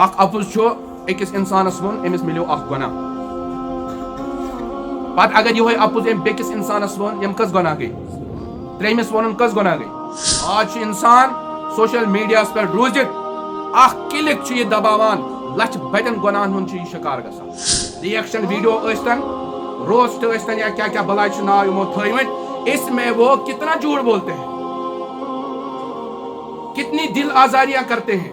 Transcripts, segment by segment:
اخ اپز چھو اکس انسانس ون امس ملیو اخ گناہ پتہ اگر یہ اپز ام بیکس انسانس ون یم کس گناہ گئی تریمس ون کس گناہ گئی آج انسان سوشل میڈیا پہ روزت اخ کلک یہ دباوان لچھ بڑن گناہن ہن یہ شکار گژھان ریئیکشن ویڈیو ٲسۍتن روسٹ ٲسۍتن یا کیا بلائی ناو یمو تھٲومٕتۍ اس میں وہ کتنا جھوٹ بولتے ہیں کتنی دل آزاریاں کرتے ہیں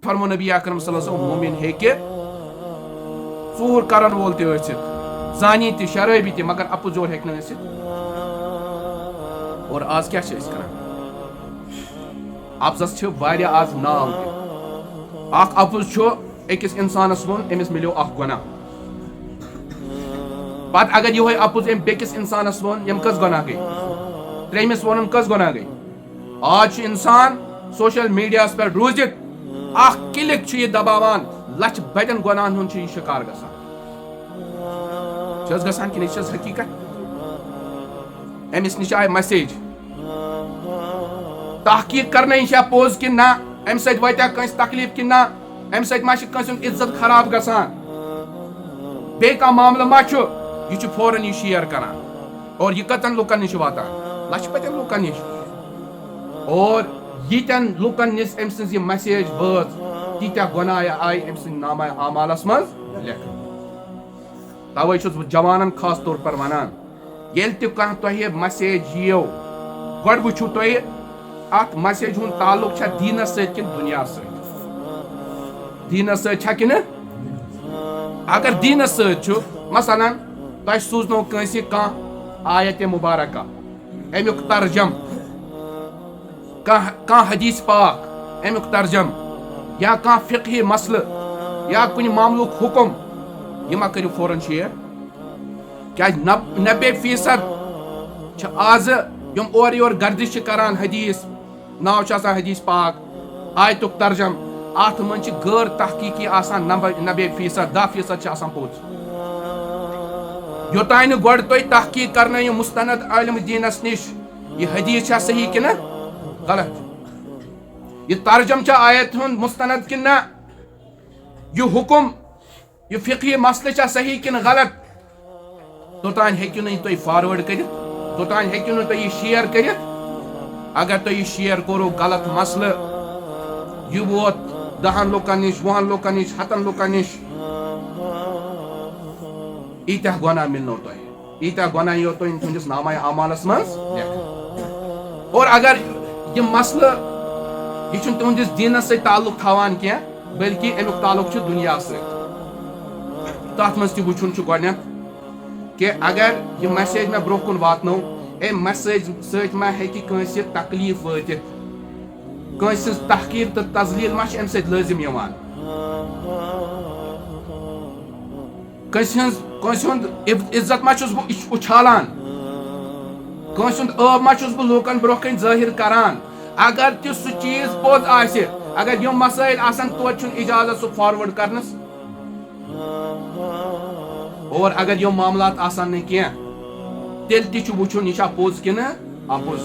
فرمو نبی اکرم صلی اللہ علیہ وسلم مومن ہیکہ ژوٗر کرن وول تہِ ٲسِتھ زانی تہِ شرٲبی تہِ مگر اپُزور ہیٚکہِ نہٕ ٲسِتھ اور آز کیٛاہ چھِ أسۍ کران اپزس چھِ واریاہ آز ناو تہِ اکھ اپُز چھُ أکِس انسانس ووٚن أمِس مِلیو اکھ گۄناہ پتہٕ اگر یِہوے اپُز أمۍ بیٚکِس انسانس ووٚن یِم کٔژ گۄناہ گٔے ترٛیمِس ووٚنُن کٔژ گۄناہ گٔے آز چھُ انسان سوشل میڈیاہس پٮ۪ٹھ روٗزِتھ اخ کلک یہ دباوان لچھ بڑن گناہن ہن یہ شکار گژھان کہ یہ حقیقت امس نش آئی میسیج تحقیق کرنے یہ پوز کہ نہ ام ست واتیا کنس تکلیف کہ نہ ام ست ما کنس عزت خراب گژھان بیٚیہِ کانٛہہ معاملہٕ ما چھُ یہ چھُ فوراً یہ شیئر کران اور یہ کتن لُکن نش واتان لچھ بڑن لُکن نش اور یتن لُکن نس ام سٕنٛز یہ میسیج وٲژ تیٖتیاہ گۄناہ آیہِ ام سٕنٛدِ نامہ اعمالس منٛز لیکھنہٕ توے چھُس بہٕ جوانن خاص طور پر ونان ییٚلہِ تہِ کانٛہہ تۄہہِ میسیج یِیو گۄڈٕ وٕچھِو تُہۍ اتھ میسیج ہُنٛد تعلق چھا دیٖنس سۭتۍ کِنہٕ دُنیاہس سۭتۍ دیٖنس سۭتۍ چھا کِنہٕ اگر دیٖنس سۭتۍ چھُ مثلاً تۄہہِ سوٗزنو کٲنٛسہِ کانٛہہ آیت مبارکہ امیُک ترجم کانٛہہ حدیث پاک امیُک ترجم یا کانٛہہ فقہی مسلہٕ یا کُنہِ معاملُک حُکم یہِ ما کٔرِو فوراً شیر کیٛازِ 90% چھِ آزٕ یِم اورٕ یورٕ گردش چھِ کران حدیث ناو چھُ آسان حدیث پاک آیتُک ترجم اتھ منٛز چھِ غٲر تحقیٖقی آسان 90% 10% چھِ آسان پوٚز یوٚتانۍ نہٕ گۄڈٕ تُہۍ تحقیٖق کرنٲیِو مستند عالم دیٖنس نِش یہِ حدیث چھا صحیح کِنہٕ غلط یہ ترجم چھا آیت ہُنٛد مستند کِنہٕ نہ یہ حکم یہ فقہی مسئلہ چھا صحیح کِنہٕ غلط توٚتانۍ ہیٚکِو نہٕ تُہۍ فاروٲرڈ کٔرِتھ توٚتانۍ ہیٚکِو نہٕ تُہۍ یہِ شیر کٔرِتھ اگر تُہۍ یہِ شیر کوٚروٕ غلط مسلہٕ یہِ ووت 10 لُکن نِش 20 لُکن نِش 100 لُکن نِش ییٖتیاہ گۄناہ مِلنو تۄہہِ ییٖتیاہ گۄناہ یِیو تۄہہِ تُہنٛدِس نامہ اعمالس منٛز لیکھنہٕ اور اگر یہِ مسلہٕ یہ چھُنہٕ تُہنٛدِس دیٖنس سۭتۍ تعلق تھاوان کینٛہہ بلکہ امیُک تعلق چھُ دُنیاہس سۭتۍ تتھ منٛز تہِ وٕچھُن چھُ گۄڈنیتھ کہ اگر یہ میسیج مےٚ برونٛہہ کُن واتنو امہِ میسیج سۭتۍ ما ہیٚکہِ کٲنٛسہِ تکلیٖف وٲتِتھ کٲنٛسہِ سٕنٛز تحقیٖر تہٕ تذلیٖل ما چھِ امہِ سۭتۍ لٲزِم یِوان کٲنٛسہِ ہُنٛد عزت ما چھُس بہٕ اُچھالان کٲنٛسہِ ہُنٛد ٲب ما چھُس بہٕ لوٗکن برونٛہہ کنہِ ظٲہِر کران اگر تہِ سُہ چیٖز پوٚز آسہِ اگر یِم مسائل آسن توتہِ چھُنہٕ اجازت سُہ فاروٲرڈ کرنس اور اگر یِم معاملات آسن نہٕ کینٛہہ تیٚلہِ تہِ چھُ وٕچھُن یہِ چھا پوٚز کِنہٕ اپُز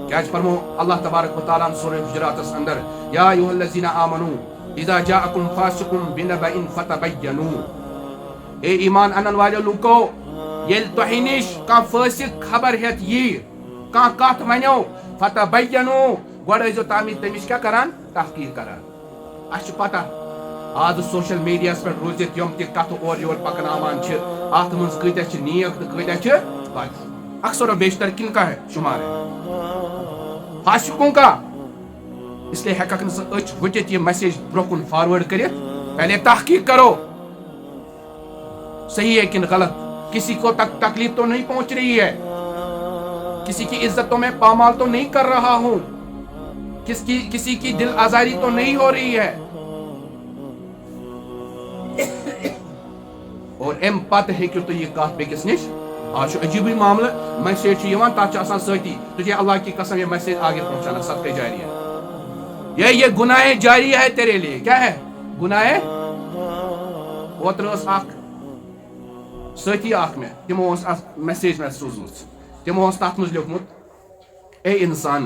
کیٛازِ فرمو اللہ تبارک و تعالیٰ سورہ حجراتس اندر یا ایھا الذین آمنوا اذا جاءکم فاسق بنبأ فتبینوا اے ایمان انن والٮ۪و لوٗکو ییٚلہِ تۄہہِ نِش کانٛہہ فٲسِق خبر ہٮ۪تھ یی کانٛہہ کتھ ونیو فتبینوا گۄڈٕ ٲسۍزیو تمِچ کیٛاہ کران تحقیٖق کران اسہِ چھِ پتہ آز سوشل میڈیاہس پٮ۪ٹھ روٗزِتھ یِم تہِ کتھٕ اورٕ یورٕ پکناوان چھِ اتھ منٛز کۭتیاہ چھِ نیک تہٕ کۭتیاہ چھِ بد اکثر و بیشتر کن کا ہے شمار ہے فاسقوں کا اس لیے ہیککھ نہٕ ژٕ أچھ ؤٹِتھ یہ میسیج برونٛہہ کُن فاروٲرڈ کٔرِتھ پہلے تحقیق کرو صحیح ہے کِنہٕ غلط کسی کو تکلیف تو نہیں پہنچ رہی ہے کسی کی عزت تو میں پامال تو نہیں کر رہا ہوں کسی کی دل آزاری تو نہیں ہو رہی ہے اور ام پتہ ہیٚکِو تُہۍ یہِ کتھ بیٚکِس نِش آج عجیبٕے معاملہٕ میسیج چھُ یِوان تتھ چھُ آسان سۭتی تجھے اللہ کی قسم یہ میسیج آگے پہنچانا صدقہ جاری ہے یہ گناہ جاری ہے تیرے لیے کیا ہے گناہ اوترٕ ٲس اکھ سۭتی اکھ مےٚ تِمو ٲس اکھ میسیج مےٚ سوٗزمٕژ تمو اوس تتھ منٛز لیوکھمُت اے انسان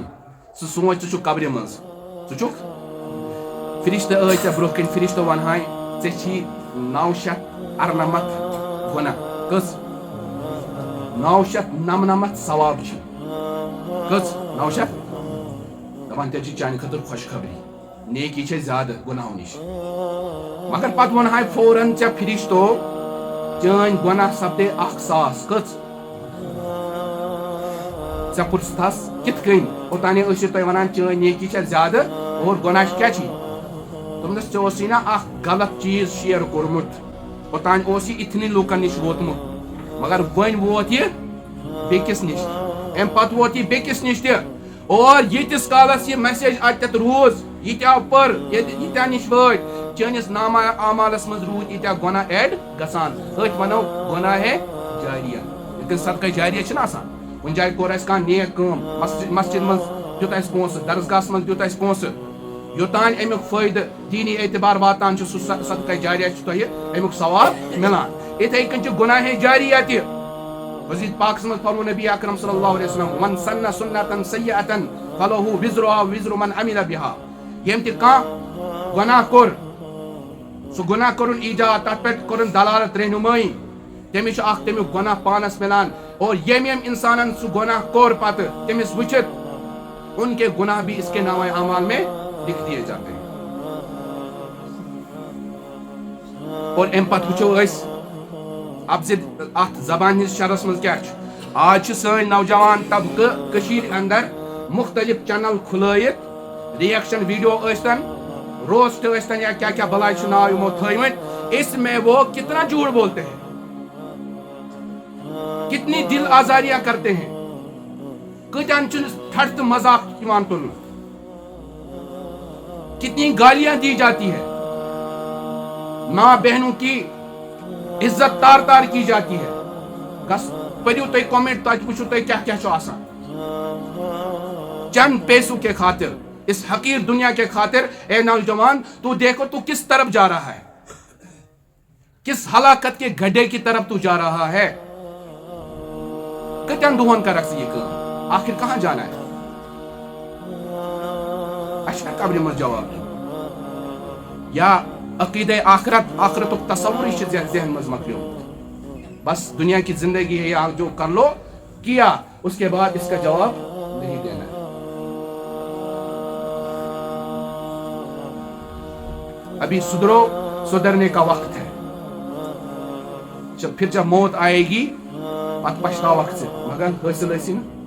ژٕ سونٛچ ژٕ چھُکھ قبرِ منٛز ژٕ چھُکھ فرشتہٕ ٲسۍ ژےٚ برونٛہہ کِنۍ فرشتہٕ ونہاے ژےٚ چھی 998 گۄناہ کٔژ 999 ثواب چھی کٔژ 900 دپان تیٚلہِ چھِ چانہِ خٲطرٕ خۄشخبری نیکی چھے زیادٕ گۄناہو نِش مگر پتہٕ ونہاے فوراً ژےٚ فرشتو چٲنۍ گۄناہ سپدے 1000 کٔژ ژےٚ پرژھتھس کِتھ کٔنۍ اوٚتانے ٲسِو تُہۍ ونان چٲنۍ نیکی چھے زیادٕ اور گۄناہ کیٛاہ چھی دوٚپنس ژےٚ اوسُے نا اکھ غلط چیٖز شیر کوٚرمُت اوٚتانۍ اوس یہِ اِتھنٕے لوٗکن نِش ووتمُت مگر وۄنۍ ووت یہِ بیٚکِس نِش امہِ پتہٕ ووت یہِ بیٚکِس نِش تہِ اور ییٖتِس کالس یہِ میسیج اتٮ۪تھ روٗز ییٖتیاہ پٔر ییٖتیاہ نِش وٲتۍ چٲنِس نامہ اعمالس منٛز روٗدۍ ییٖتیاہ گۄناہ ایڈ گژھان أتھۍ ونو گۄناہ جاریہ یِتھ کٔنۍ صدقہ جاریہ چھِنہ آسان کُنہِ جایہِ کوٚر اسہِ کانٛہہ نیک کٲم مسجد منٛز دیُت اسہِ پونٛسہٕ درسگاہس منٛز دیُت اسہِ پونٛسہٕ یوٚتانۍ امیُک فٲیدٕ دینی اعتبار واتان چھُ سُہ صدقہ جاریہ چھُ تۄہہِ امیُک ثواب مِلان یِتھے کٔنۍ چھُ گۄناہ جاریہ تہِ مزید پاکس منٛز فرموو نبی اکرم صلی اللہ علیہ وسلم من سنہ سنتن سیئۃ فلہ وزرہا وزر من عمل بہا ییٚمۍ تہِ کانٛہہ گۄناہ کوٚر سُہ گۄناہ کوٚرُن ایجاد تتھ پٮ۪ٹھ کوٚرُن دلالت رہنمٲیی تٔمِس چھُ اکھ تمیُک گۄناہ پانس مِلان اور ییٚمۍ انسانن سُہ گۄناہ کوٚر پتہٕ تٔمِس وٕچھِتھ ان کے گناہ بھی اس کے نامہ اعمال میں لکھ دیے جاتے ہیں اور امہِ پتہٕ وٕچھو أسۍ اتھ زبانہِ ہِنٛدِس شرس منٛز کیٛاہ چھُ آز چھِ سٲنۍ نوجوان طبقہٕ کٔشیٖرِ انٛدر مختلف چینل کھُلٲیِتھ ریئیکشن ویڈیو ٲسۍتن روسٹ ٲسۍتن یا کیٛاہ کیٛاہ بلاے چھِ ناو یِمو تھٲیمٕتۍ اس میں وہ کتنا جھوٹ بولتے ہیں کتنی دل آزاریاں کرتے ہیں کۭتیاہن چھُ ٹھٹھ تہٕ مذاق یِوان تُلنہٕ کتنی گالیاں دی جاتی ہے ماں بہنوں کی عزت تار تار کی جاتی ہے پڑھیو تُہۍ کومنٹ تتہِ وٕچھِو تُہۍ کیٛاہ کیٛاہ چھُ آسان چند پیسوں کے خاطر اس حقیر دنیا کے خاطر اے نوجوان تو دیکھو تو کس طرف جا رہا ہے کس ہلاکت کے گڈھے کی طرف تو جا رہا ہے کتن دۄہن کرکھ ژٕ یہِ کٲم آخر کہاں جانا ہے اَسہِ چھُنہ قبرِ منٛز جواب یا عقیدہ آخرتُک تصورٕے چھُ ذہن منٛز مۄکلیومُت بس دنیا کی زندگی ہے یا جو کر لو کیا اس کے بعد اس کا جواب نہیں دینا ہے ابھی سدھرنے کا وقت ہے پھر جب موت آئے گی پت پچھتاوکھ ژٕ مگر حٲصِل ٲسی نہٕ